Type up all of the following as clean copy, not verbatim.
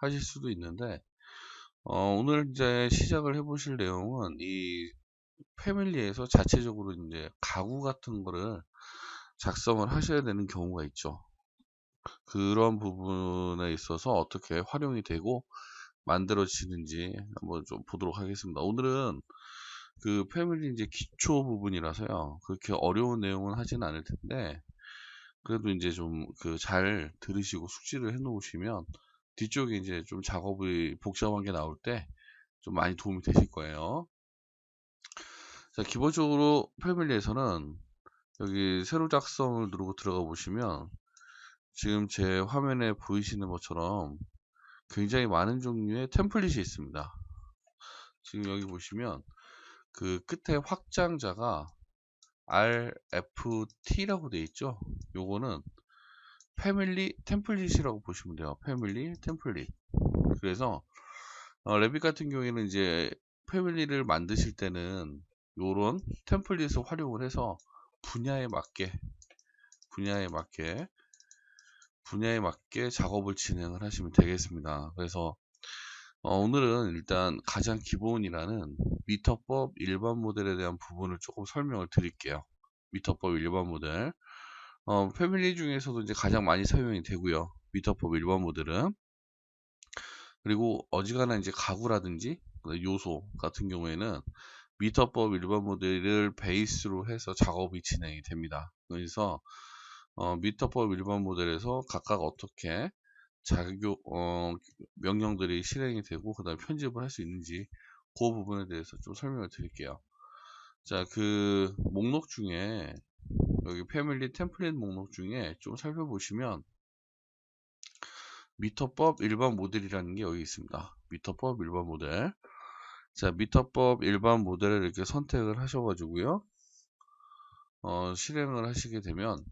하실 수도 있는데, 오늘 이제 시작을 해보실 내용은 이 패밀리에서 자체적으로 이제 가구 같은 거를 작성을 하셔야 되는 경우가 있죠. 그런 부분에 있어서 어떻게 활용이 되고 만들어지는지 한번 좀 보도록 하겠습니다. 오늘은 그 패밀리 이제 기초 부분이라서요. 그렇게 어려운 내용은 하진 않을 텐데, 그래도 이제 좀 그 잘 들으시고 숙지를 해 놓으시면 뒤쪽에 이제 좀 작업이 복잡한 게 나올 때 좀 많이 도움이 되실 거예요. 자, 기본적으로 패밀리에서는 여기 새로 작성을 누르고 들어가 보시면 지금 제 화면에 보이시는 것처럼 굉장히 많은 종류의 템플릿이 있습니다. 지금 여기 보시면 그 끝에 확장자가 RFT라고 되어 있죠. 요거는 패밀리 템플릿이라고 보시면 돼요. 패밀리 템플릿. 그래서 레빗 같은 경우에는 이제 패밀리를 만드실 때는 요런 템플릿을 활용을 해서 분야에 맞게 분야에 맞게 분야에 맞게 작업을 진행을 하시면 되겠습니다. 그래서 오늘은 일단 가장 기본이라는 미터법 일반 모델에 대한 부분을 조금 설명을 드릴게요. 미터법 일반 모델. 패밀리 중에서도 이제 가장 많이 사용이 되고요. 미터법 일반 모델은. 그리고 어지간한 이제 가구라든지 요소 같은 경우에는 미터법 일반 모델을 베이스로 해서 작업이 진행이 됩니다. 그래서 미터법 일반 모델에서 각각 어떻게 명령들이 실행이 되고 그 다음에 편집을 할 수 있는지 그 부분에 대해서 좀 설명을 드릴게요. 자, 그 목록 중에 여기 패밀리 템플릿 목록 중에 좀 살펴보시면 미터법 일반 모델이라는 게 여기 있습니다. 미터법 일반 모델. 자, 미터법 일반 모델을 이렇게 선택을 하셔가지고요. 실행을 하시게 되면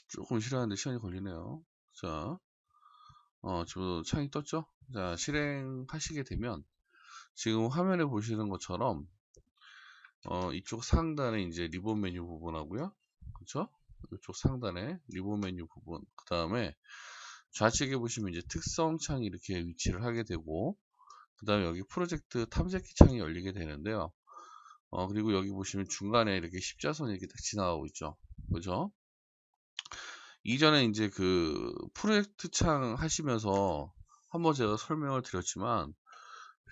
조금 실행하는데 시간이 걸리네요. 자, 지금 창이 떴죠? 자, 실행하시게 되면 지금 화면에 보시는 것처럼 이쪽 상단에 이제 리본 메뉴 부분하고요. 그쵸? 이쪽 상단에 리본 메뉴 부분. 그 다음에 좌측에 보시면 이제 특성 창이 이렇게 위치를 하게 되고, 그 다음에 여기 프로젝트 탐색기 창이 열리게 되는데요. 그리고 여기 보시면 중간에 이렇게 십자선이 이렇게 딱 지나가고 있죠. 그죠? 이전에 이제 그 프로젝트 창 하시면서 한번 제가 설명을 드렸지만,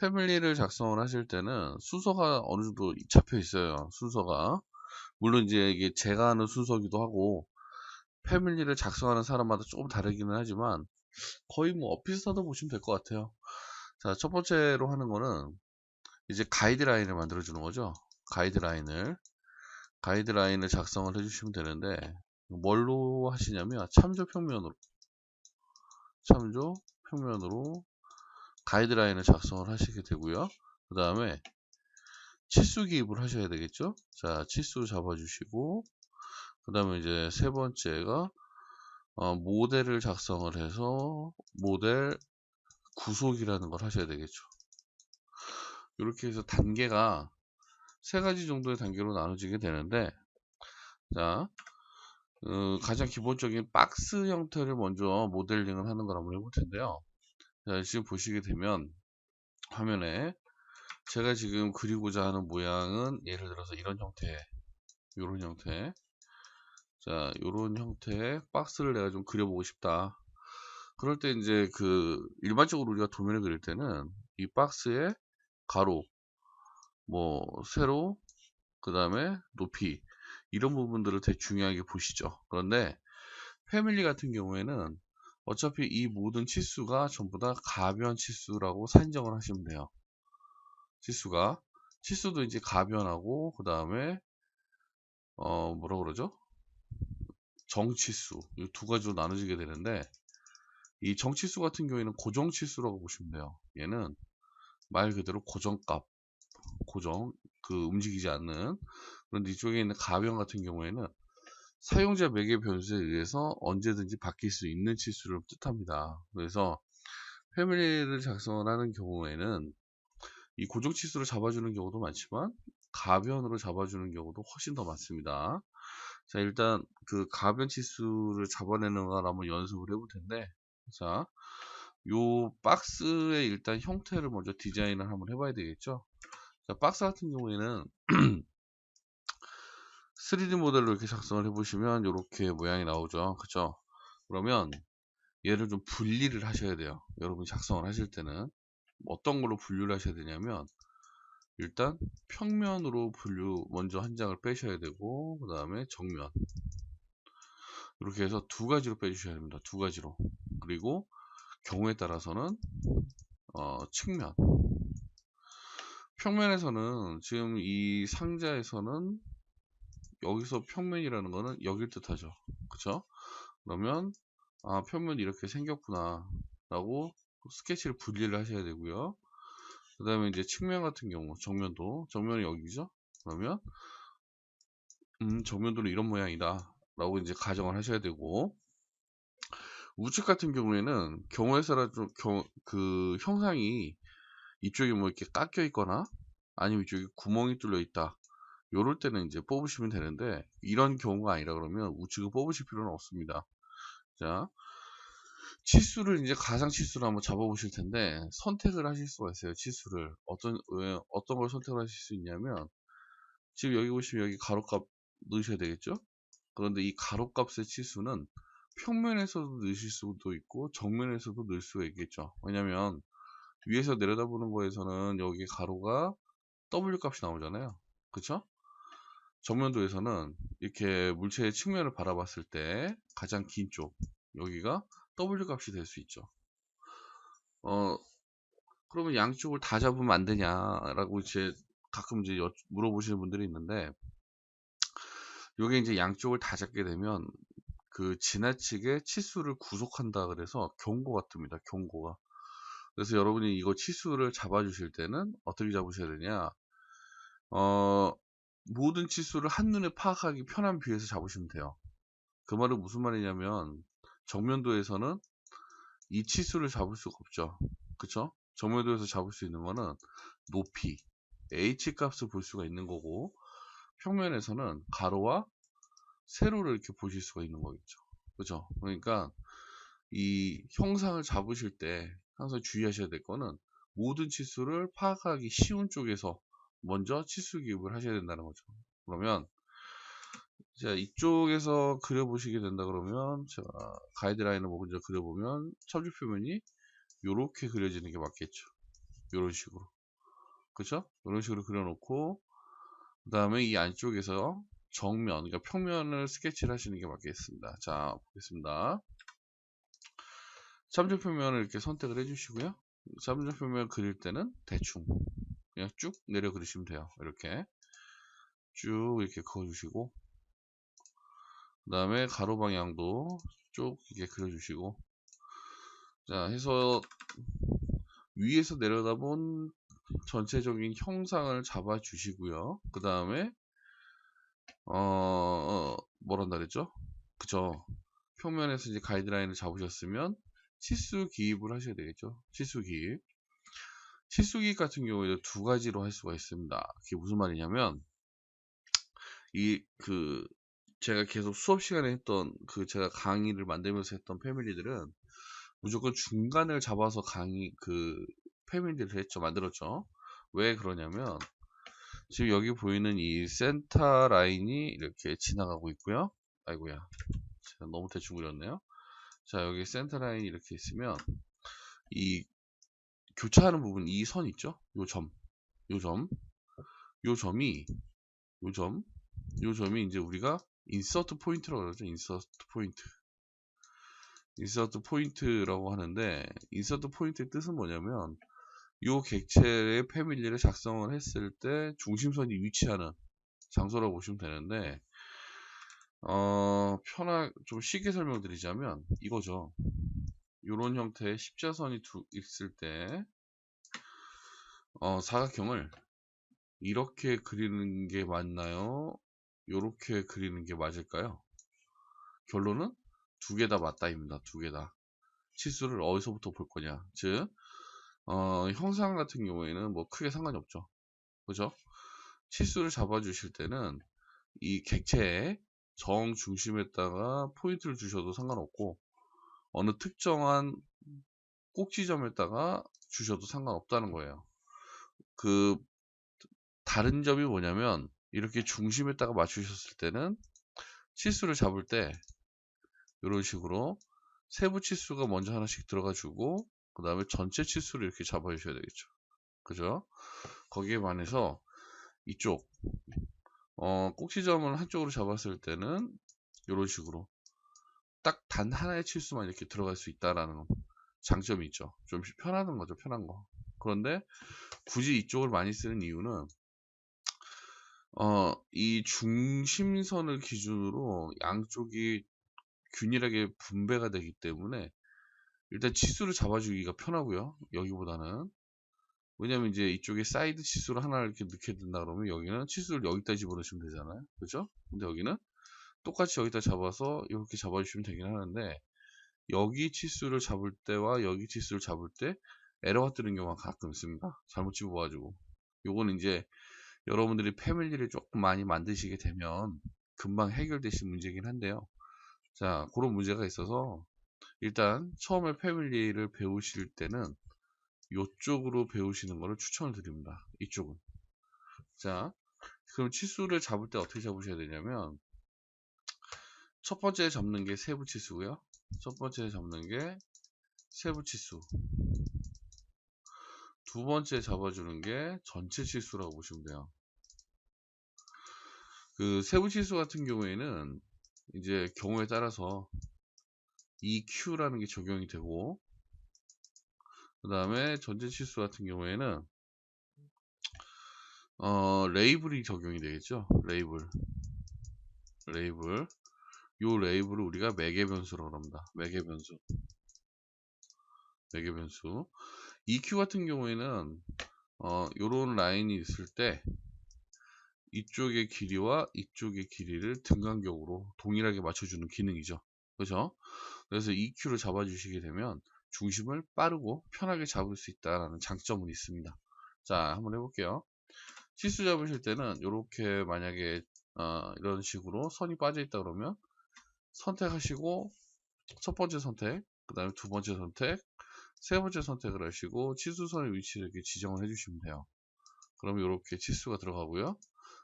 패밀리를 작성을 하실 때는 순서가 어느 정도 잡혀 있어요. 순서가. 물론 이제 이게 제가 하는 순서기도 하고, 패밀리를 작성하는 사람마다 조금 다르기는 하지만, 거의 뭐 비슷하다고 보시면 될 것 같아요. 자, 첫 번째로 하는 거는 이제 가이드라인을 만들어 주는 거죠. 가이드라인을 작성을 해주시면 되는데, 뭘로 하시냐면 참조 평면으로 가이드라인을 작성을 하시게 되고요. 그 다음에 치수 기입을 하셔야 되겠죠. 자, 치수 잡아주시고, 그 다음에 이제 세 번째가 모델을 작성을 해서 모델 구속이라는 걸 하셔야 되겠죠. 이렇게 해서 단계가 세 가지 정도의 단계로 나눠지게 되는데, 자, 가장 기본적인 박스 형태를 먼저 모델링을 하는 걸 한번 해볼 텐데요. 자, 지금 보시게 되면 화면에 제가 지금 그리고자 하는 모양은 예를 들어서 이런 형태, 이런 형태. 자, 이런 형태의 박스를 내가 좀 그려보고 싶다. 그럴 때 이제 그 일반적으로 우리가 도면을 그릴 때는 이 박스에 가로, 뭐 세로, 그 다음에 높이, 이런 부분들을 되게 중요하게 보시죠. 그런데 패밀리 같은 경우에는 어차피 이 모든 치수가 전부 다 가변 치수라고 산정을 하시면 돼요. 치수도 이제 가변하고, 그 다음에 뭐라 그러죠? 정치수, 이 두 가지로 나눠지게 되는데, 이 정치수 같은 경우에는 고정치수라고 보시면 돼요. 얘는 말 그대로 고정값, 고정, 그 움직이지 않는. 그런데 이쪽에 있는 가변 같은 경우에는 사용자 매개 변수에 의해서 언제든지 바뀔 수 있는 치수를 뜻합니다. 그래서 패밀리를 작성을 하는 경우에는 이 고정 치수를 잡아주는 경우도 많지만 가변으로 잡아주는 경우도 훨씬 더 많습니다. 자, 일단 그 가변 치수를 잡아내는 걸 한번 연습을 해볼 텐데, 자, 요 박스의 일단 형태를 먼저 디자인을 한번 해봐야 되겠죠. 자, 박스 같은 경우에는 3D 모델로 이렇게 작성을 해보시면 이렇게 모양이 나오죠. 그쵸? 그러면 얘를 좀 분리를 하셔야 돼요. 여러분이 작성을 하실 때는 어떤 걸로 분류를 하셔야 되냐면, 일단 평면으로 분류 먼저 한 장을 빼셔야 되고, 그 다음에 정면 이렇게 해서 두 가지로 빼주셔야 됩니다. 두 가지로. 그리고 경우에 따라서는 측면, 평면에서는 지금 이 상자에서는 여기서 평면이라는 거는 여길 뜻하죠. 그쵸? 그러면 평면이 이렇게 생겼구나 라고 스케치를 분리를 하셔야 되고요. 그 다음에 이제 측면 같은 경우, 정면이 여기죠. 그러면 정면도는 이런 모양이다 라고 이제 가정을 하셔야 되고, 우측 같은 경우에는 경우에 따라 좀 그 형상이 이쪽에 뭐 이렇게 깎여 있거나 아니면 이쪽에 구멍이 뚫려 있다, 요럴 때는 이제 뽑으시면 되는데, 이런 경우가 아니라 그러면 우측을 뽑으실 필요는 없습니다. 자, 치수를 이제 가상 치수로 한번 잡아 보실 텐데, 선택을 하실 수가 있어요. 치수를 어떤 걸 선택을 하실 수 있냐면, 지금 여기 보시면 여기 가로값 넣으셔야 되겠죠. 그런데 이 가로값의 치수는 평면에서도 넣으실 수도 있고 정면에서도 넣을 수가 있겠죠. 왜냐면 위에서 내려다보는 거에서는 여기 가로가 W 값이 나오잖아요. 그쵸? 정면도에서는 이렇게 물체의 측면을 바라봤을 때 가장 긴 쪽, 여기가 W 값이 될 수 있죠. 그러면 양쪽을 다 잡으면 안 되냐라고 이제 가끔 이제 물어보시는 분들이 있는데, 요게 이제 양쪽을 다 잡게 되면 그 지나치게 치수를 구속한다 그래서 경고가 뜹니다. 경고가. 그래서 여러분이 이거 치수를 잡아 주실 때는 어떻게 잡으셔야 되냐, 모든 치수를 한눈에 파악하기 편한 뷰에서 잡으시면 돼요. 그 말은 무슨 말이냐면, 정면도에서는 이 치수를 잡을 수가 없죠. 그쵸? 정면도에서 잡을 수 있는 거는 높이, H 값을 볼 수가 있는 거고, 평면에서는 가로와 세로를 이렇게 보실 수가 있는 거겠죠. 그죠? 그러니까 이 형상을 잡으실 때 항상 주의하셔야 될 거는, 모든 치수를 파악하기 쉬운 쪽에서 먼저 치수 기입을 하셔야 된다는 거죠. 그러면 자, 이쪽에서 그려보시게 된다 그러면, 제가 가이드라인을 먼저 그려보면 첨지 표면이 이렇게 그려지는 게 맞겠죠. 이런 식으로. 그쵸? 이런 식으로 그려놓고, 그 다음에 이 안쪽에서 정면, 그러니까 평면을 스케치를 하시는 게 맞겠습니다. 자, 보겠습니다. 참조 표면을 이렇게 선택을 해주시고요. 참조 표면 그릴 때는 대충 그냥 쭉 내려 그리시면 돼요. 이렇게 쭉 이렇게 그어주시고, 그 다음에 가로 방향도 쭉 이렇게 그려주시고, 자 해서 위에서 내려다본 전체적인 형상을 잡아 주시고요. 그 다음에 뭐란다 그랬죠? 그쵸? 평면에서 이제 가이드라인을 잡으셨으면 치수 기입을 하셔야 되겠죠. 치수 기입. 치수 기입 같은 경우에 두 가지로 할 수가 있습니다. 그게 무슨 말이냐면, 제가 계속 수업 시간에 했던 제가 강의를 만들면서 했던 패밀리들은 무조건 중간을 잡아서 패밀리를 만들었죠. 왜 그러냐면, 지금 여기 보이는 이 센터 라인이 이렇게 지나가고 있고요. 아이고야, 제가 너무 대충 그렸네요. 자, 여기 센터 라인이 이렇게 있으면 이 교차하는 부분, 이 선 있죠? 요 점, 요 점, 요 점이, 요 점, 요 점이 이제 우리가 인서트 포인트라고 그러죠. 인서트 포인트라고 하는데, 인서트 포인트의 뜻은 뭐냐면, 요 객체의 패밀리를 작성을 했을 때 중심선이 위치하는 장소라고 보시면 되는데, 좀 쉽게 설명드리자면 이거죠. 요런 형태의 십자선이 있을 때, 사각형을 이렇게 그리는 게 맞나요? 요렇게 그리는 게 맞을까요? 결론은 두 개 다 맞다입니다. 두 개 다. 치수를 어디서부터 볼 거냐. 즉, 형상 같은 경우에는 뭐 크게 상관이 없죠. 그죠? 치수를 잡아주실 때는 이 객체의 정중심에다가 포인트를 주셔도 상관없고, 어느 특정한 꼭지점에다가 주셔도 상관없다는 거예요. 그 다른 점이 뭐냐면, 이렇게 중심에다가 맞추셨을 때는 치수를 잡을 때 이런 식으로 세부 치수가 먼저 하나씩 들어가 주고, 그 다음에 전체 치수를 이렇게 잡아 주셔야 되겠죠. 그죠? 거기에 반해서 이쪽 꼭지점을 한쪽으로 잡았을 때는 이런 식으로 딱 단 하나의 치수만 이렇게 들어갈 수 있다라는 장점이 있죠. 좀 편하는 거죠, 편한 거. 그런데 굳이 이쪽을 많이 쓰는 이유는 이 중심선을 기준으로 양쪽이 균일하게 분배가 되기 때문에 일단 치수를 잡아주기가 편하고요. 여기보다는. 왜냐면 이제 이쪽에 사이드 치수를 하나를 이렇게 넣게 된다 그러면 여기는 치수를 여기다 집어넣으시면 되잖아요. 그죠? 근데 여기는 똑같이 여기다 잡아서 이렇게 잡아주시면 되긴 하는데, 여기 치수를 잡을 때와 여기 치수를 잡을 때 에러가 뜨는 경우가 가끔 있습니다. 잘못 집어가지고. 요거는 이제 여러분들이 패밀리를 조금 많이 만드시게 되면 금방 해결되실 문제긴 한데요. 자, 그런 문제가 있어서 일단 처음에 패밀리를 배우실 때는 이쪽으로 배우시는 것을 추천을 드립니다. 이쪽은. 자, 그럼 치수를 잡을 때 어떻게 잡으셔야 되냐면, 첫 번째 잡는 게 세부 치수고요. 첫 번째 잡는 게 세부 치수. 두 번째 잡아주는 게 전체 치수라고 보시면 돼요. 그 세부 치수 같은 경우에는 이제 경우에 따라서 EQ라는 게 적용이 되고, 그 다음에 전체 치수 같은 경우에는 레이블이 적용이 되겠죠. 레이블. 요 레이블을 우리가 매개 변수라고 합니다. 매개 변수. EQ 같은 경우에는 요런 라인이 있을 때 이쪽의 길이와 이쪽의 길이를 등간격으로 동일하게 맞춰주는 기능이죠. 그죠? 그래서 EQ를 잡아주시게 되면 중심을 빠르고 편하게 잡을 수 있다는 장점은 있습니다. 자, 한번 해볼게요. 치수 잡으실 때는 이렇게 만약에 이런 식으로 선이 빠져 있다 그러면 선택하시고, 첫 번째 선택, 그 다음에 두 번째 선택, 세 번째 선택을 하시고 치수선의 위치를 이렇게 지정을 해주시면 돼요. 그럼 이렇게 치수가 들어가고요.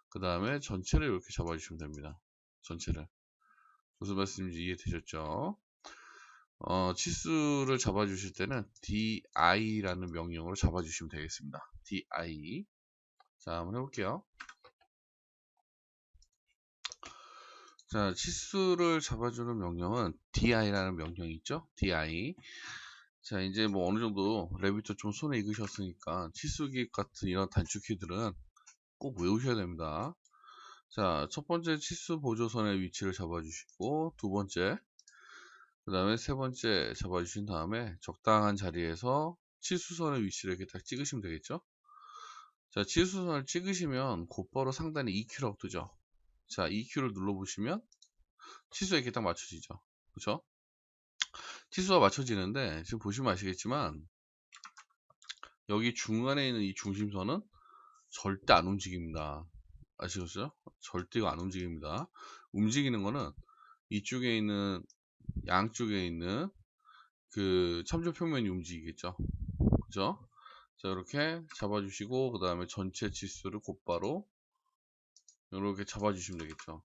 그 다음에 전체를 이렇게 잡아주시면 됩니다. 전체를. 무슨 말씀인지 이해되셨죠? 치수를 잡아주실 때는 DI라는 명령으로 잡아주시면 되겠습니다. DI. 자, 한번 해볼게요. 자, 치수를 잡아주는 명령은 DI라는 명령이 있죠? DI. 자, 이제 뭐 어느 정도 레비터 좀 손에 익으셨으니까 치수기 같은 이런 단축키들은 꼭 외우셔야 됩니다. 자, 첫 번째 치수 보조선의 위치를 잡아주시고, 두 번째, 그 다음에 세 번째 잡아주신 다음에 적당한 자리에서 치수선의 위치를 이렇게 딱 찍으시면 되겠죠? 자, 치수선을 찍으시면 곧바로 상단에 EQ라고 뜨죠? 자, EQ를 눌러보시면 치수가 이렇게 딱 맞춰지죠? 그쵸? 치수가 맞춰지는데, 지금 보시면 아시겠지만, 여기 중간에 있는 이 중심선은 절대 안 움직입니다. 아시겠어요? 절대 안 움직입니다. 움직이는 거는 이쪽에 있는, 양쪽에 있는 그 참조 평면이 움직이겠죠. 그죠? 자, 이렇게 잡아주시고, 그 다음에 전체 치수를 곧바로 이렇게 잡아주시면 되겠죠.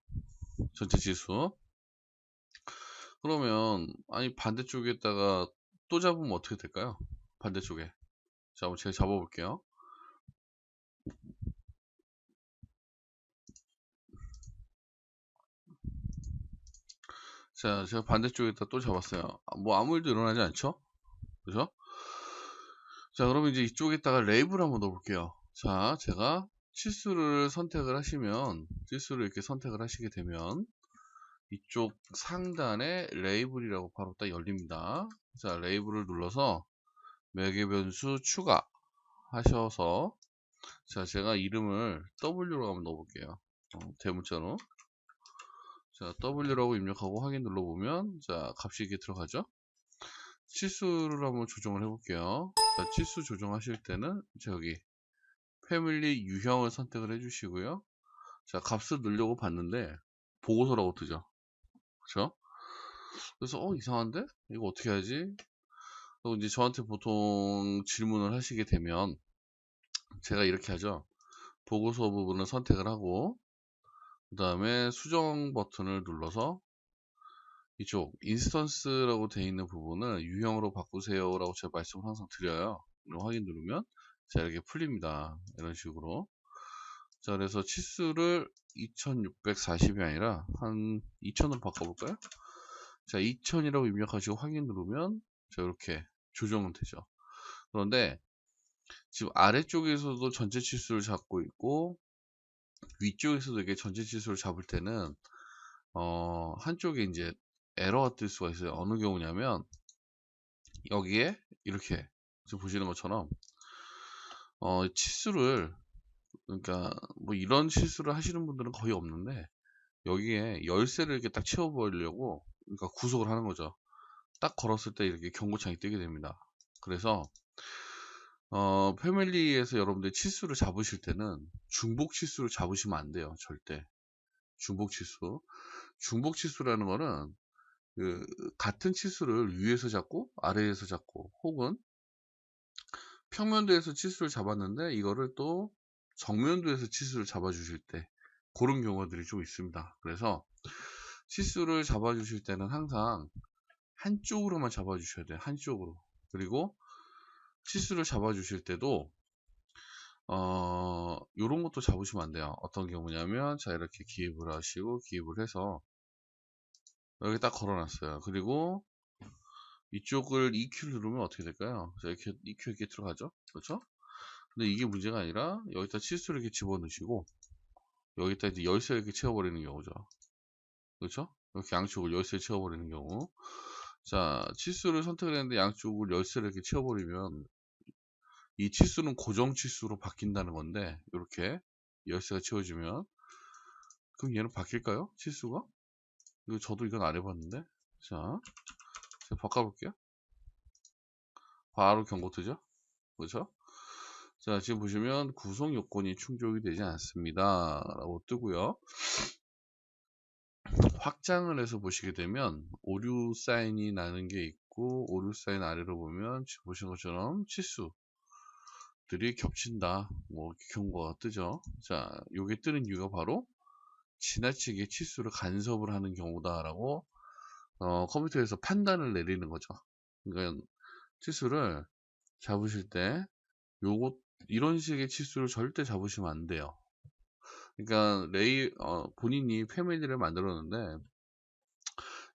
전체 치수. 그러면, 아니, 반대쪽에다가 또 잡으면 어떻게 될까요? 반대쪽에. 자, 한번 제가 잡아볼게요. 자, 제가 반대쪽에다 또 잡았어요. 뭐 아무 일도 일어나지 않죠? 그죠? 자, 그러면 이제 이쪽에다가 레이블 한번 넣어볼게요. 자, 제가 치수를 선택을 하시면, 치수를 이렇게 선택을 하시게 되면, 이쪽 상단에 레이블이라고 바로 딱 열립니다. 자, 레이블을 눌러서 매개 변수 추가 하셔서, 자, 제가 이름을 W로 한번 넣어볼게요. 대문자로. 자, W라고 입력하고 확인 눌러보면, 자, 값이 이렇게 들어가죠? 치수를 한번 조정을 해볼게요. 자, 치수 조정하실 때는, 여기, 패밀리 유형을 선택을 해주시고요. 자, 값을 넣으려고 봤는데, 보고서라고 뜨죠. 그쵸? 그래서 이상한데? 이거 어떻게 하지? 그리고 이제 저한테 보통 질문을 하시게 되면 제가 이렇게 하죠. 보고서 부분을 선택을 하고 그 다음에 수정 버튼을 눌러서 이쪽 인스턴스라고 되어 있는 부분을 유형으로 바꾸세요 라고 제가 말씀을 항상 드려요. 확인 누르면 자 이렇게 풀립니다. 이런 식으로. 자 그래서 치수를 2640이 아니라 한 2000으로 바꿔볼까요? 자 2000이라고 입력하시고 확인 누르면 자 이렇게 조정은 되죠. 그런데 지금 아래쪽에서도 전체 치수를 잡고 있고 위쪽에서도 이게 전체 치수를 잡을 때는 한쪽에 이제 에러가 뜰 수가 있어요. 어느 경우냐면 여기에 이렇게 지금 보시는 것처럼 치수를 그러니까 뭐 이런 실수를 하시는 분들은 거의 없는데 여기에 열쇠를 이렇게 딱 채워버리려고 그러니까 구속을 하는 거죠. 딱 걸었을 때 이렇게 경고창이 뜨게 됩니다. 그래서 패밀리에서 여러분들 치수를 잡으실 때는 중복 치수를 잡으시면 안 돼요. 절대. 중복 치수. 중복 치수라는 거는 그 같은 치수를 위에서 잡고 아래에서 잡고 혹은 평면도에서 치수를 잡았는데 이거를 또 정면도에서 치수를 잡아 주실 때 그런 경우들이 좀 있습니다. 그래서 치수를 잡아 주실 때는 항상 한쪽으로만 잡아 주셔야 돼요. 한쪽으로. 그리고 치수를 잡아 주실 때도 요런 것도 잡으시면 안 돼요. 어떤 경우냐면 자 이렇게 기입을 하시고 기입을 해서 여기 딱 걸어 놨어요. 그리고 이쪽을 EQ를 누르면 어떻게 될까요? 자 이렇게 EQ 이렇게 들어가죠. 그렇죠? 근데 이게 문제가 아니라 여기다 치수를 이렇게 집어넣으시고 여기다 이제 열쇠를 이렇게 채워버리는 경우죠. 그렇죠? 이렇게 양쪽을 열쇠를 채워버리는 경우. 자, 치수를 선택을 했는데 양쪽을 열쇠를 이렇게 채워버리면 이 치수는 고정 치수로 바뀐다는 건데 이렇게 열쇠가 채워지면 그럼 얘는 바뀔까요? 치수가? 이거 저도 이건 안 해봤는데. 자, 제가 바꿔볼게요. 바로 경고 뜨죠? 그렇죠? 자, 지금 보시면 구성 요건이 충족이 되지 않습니다. 라고 뜨고요. 확장을 해서 보시게 되면 오류 사인이 나는 게 있고 오류 사인 아래로 보면 지금 보시는 것처럼 치수들이 겹친다. 뭐 경고가 뜨죠. 자, 요게 뜨는 이유가 바로 지나치게 치수를 간섭을 하는 경우다라고 컴퓨터에서 판단을 내리는 거죠. 그러니까 치수를 잡으실 때 요거 이런 식의 치수를 절대 잡으시면 안 돼요. 그러니까 본인이 패밀리를 만들었는데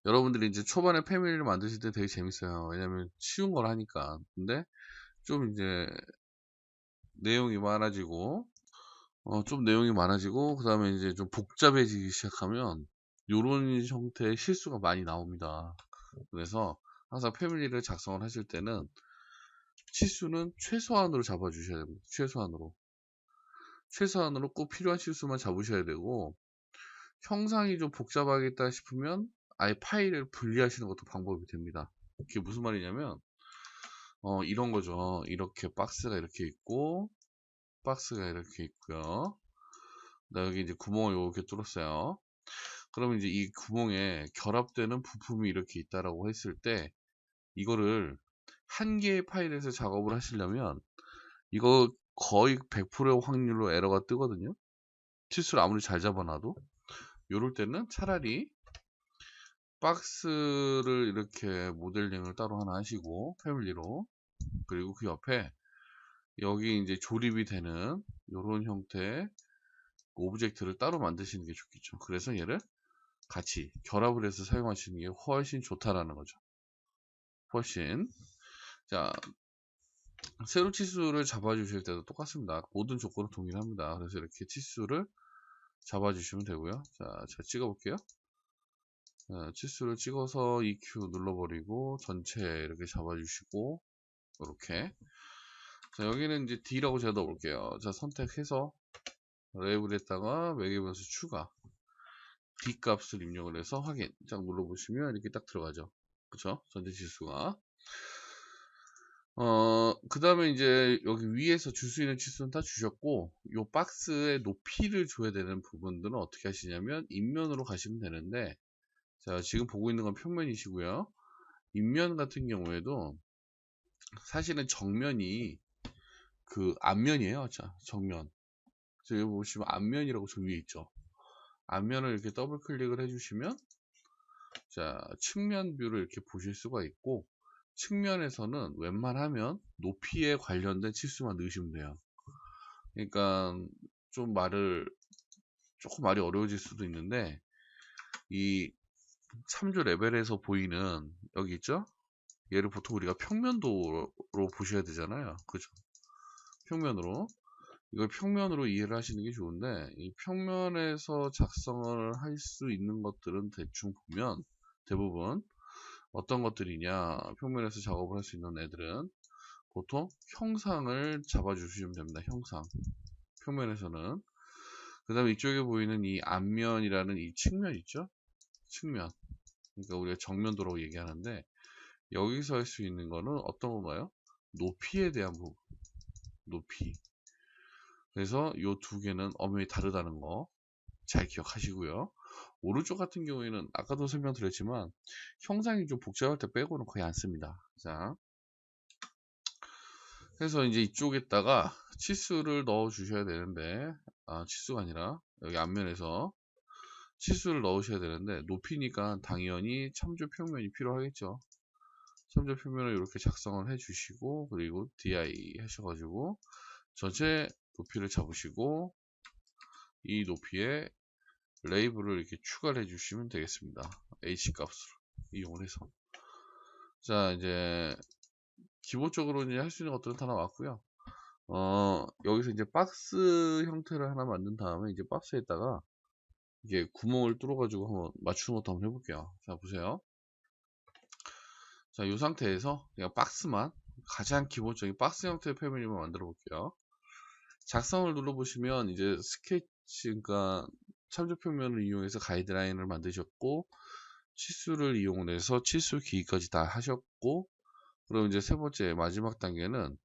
여러분들이 이제 초반에 패밀리를 만드실 때 되게 재밌어요. 왜냐면 쉬운 걸 하니까. 근데 좀 이제 내용이 많아지고 그 다음에 이제 좀 복잡해지기 시작하면 요런 형태의 실수가 많이 나옵니다. 그래서 항상 패밀리를 작성을 하실 때는 치수는 최소한으로 잡아 주셔야 됩니다. 최소한으로 꼭 필요한 치수만 잡으셔야 되고 형상이 좀 복잡하겠다 싶으면 아예 파일을 분리하시는 것도 방법이 됩니다. 그게 무슨 말이냐면 이런 거죠. 이렇게 박스가 이렇게 있고 박스가 이렇게 있고요. 여기 이제 구멍을 이렇게 뚫었어요. 그러면 이제 이 구멍에 결합되는 부품이 이렇게 있다라고 했을 때 이거를 한 개의 파일에서 작업을 하시려면 이거 거의 100%의 확률로 에러가 뜨거든요. 치수를 아무리 잘 잡아놔도 이럴 때는 차라리 박스를 이렇게 모델링을 따로 하나 하시고 패밀리로 그리고 그 옆에 여기 이제 조립이 되는 이런 형태의 오브젝트를 따로 만드시는 게 좋겠죠. 그래서 얘를 같이 결합을 해서 사용하시는 게 훨씬 좋다라는 거죠. 훨씬. 자, 세로 치수를 잡아주실 때도 똑같습니다. 모든 조건은 동일합니다. 그래서 이렇게 치수를 잡아주시면 되고요. 자, 제가 찍어볼게요. 치수를 찍어서 EQ 눌러버리고 전체 이렇게 잡아주시고 이렇게. 자, 여기는 이제 D라고 제가 넣어볼게요. 자, 선택해서 레이블에다가 매개변수 추가 D 값을 입력을 해서 확인 딱 눌러보시면 이렇게 딱 들어가죠. 그쵸? 전체 지수가 그 다음에 이제 여기 위에서 줄 수 있는 치수는 다 주셨고, 요 박스의 높이를 줘야 되는 부분들은 어떻게 하시냐면, 인면으로 가시면 되는데, 자, 지금 보고 있는 건 평면이시고요. 인면 같은 경우에도, 사실은 정면이 그 앞면이에요. 자, 정면. 여기 보시면 앞면이라고 저 위에 있죠. 앞면을 이렇게 더블 클릭을 해주시면, 자, 측면 뷰를 이렇게 보실 수가 있고, 측면에서는 웬만하면 높이에 관련된 치수만 넣으시면 돼요. 그러니까 좀 조금 말이 어려워질 수도 있는데, 이 참조 레벨에서 보이는 여기 있죠? 얘를 보통 우리가 평면도로 보셔야 되잖아요. 그죠? 평면으로. 이걸 평면으로 이해를 하시는 게 좋은데, 이 평면에서 작성을 할 수 있는 것들은 대충 보면 대부분 어떤 것들이냐, 평면에서 작업을 할 수 있는 애들은 보통 형상을 잡아 주시면 됩니다. 형상. 평면에서는. 그 다음에 이쪽에 보이는 이 앞면이라는 이 측면 있죠? 측면. 그러니까 우리가 정면도라고 얘기하는데, 여기서 할 수 있는 거는 어떤 건가요? 높이에 대한 부분. 높이. 그래서 이 두 개는 엄연히 다르다는 거 잘 기억하시고요. 오른쪽 같은 경우에는 아까도 설명드렸지만 형상이 좀 복잡할 때 빼고는 거의 안 씁니다. 자, 그래서 이제 이쪽에다가 치수를 넣어 주셔야 되는데, 치수가 아니라 여기 앞면에서 치수를 넣으셔야 되는데, 높이니까 당연히 참조 평면이 필요하겠죠. 참조 평면을 이렇게 작성을 해 주시고, 그리고 DI 하셔가지고 전체 높이를 잡으시고, 이 높이에 레이블을 이렇게 추가를 해주시면 되겠습니다. H 값으로 이용을 해서. 자, 이제 기본적으로 이제 할 수 있는 것들은 다 나왔고요. 여기서 이제 박스 형태를 하나 만든 다음에 이제 박스에다가 이게 구멍을 뚫어가지고 한번 맞추는 것도 한번 해볼게요. 자, 보세요. 자, 이 상태에서 그냥 박스만, 가장 기본적인 박스 형태의 패밀리만 만들어 볼게요. 작성을 눌러보시면 이제 스케치, 그러니까 참조 평면을 이용해서 가이드라인을 만드셨고, 치수를 이용해서 치수 기기까지 다 하셨고, 그럼 이제 세 번째 마지막 단계는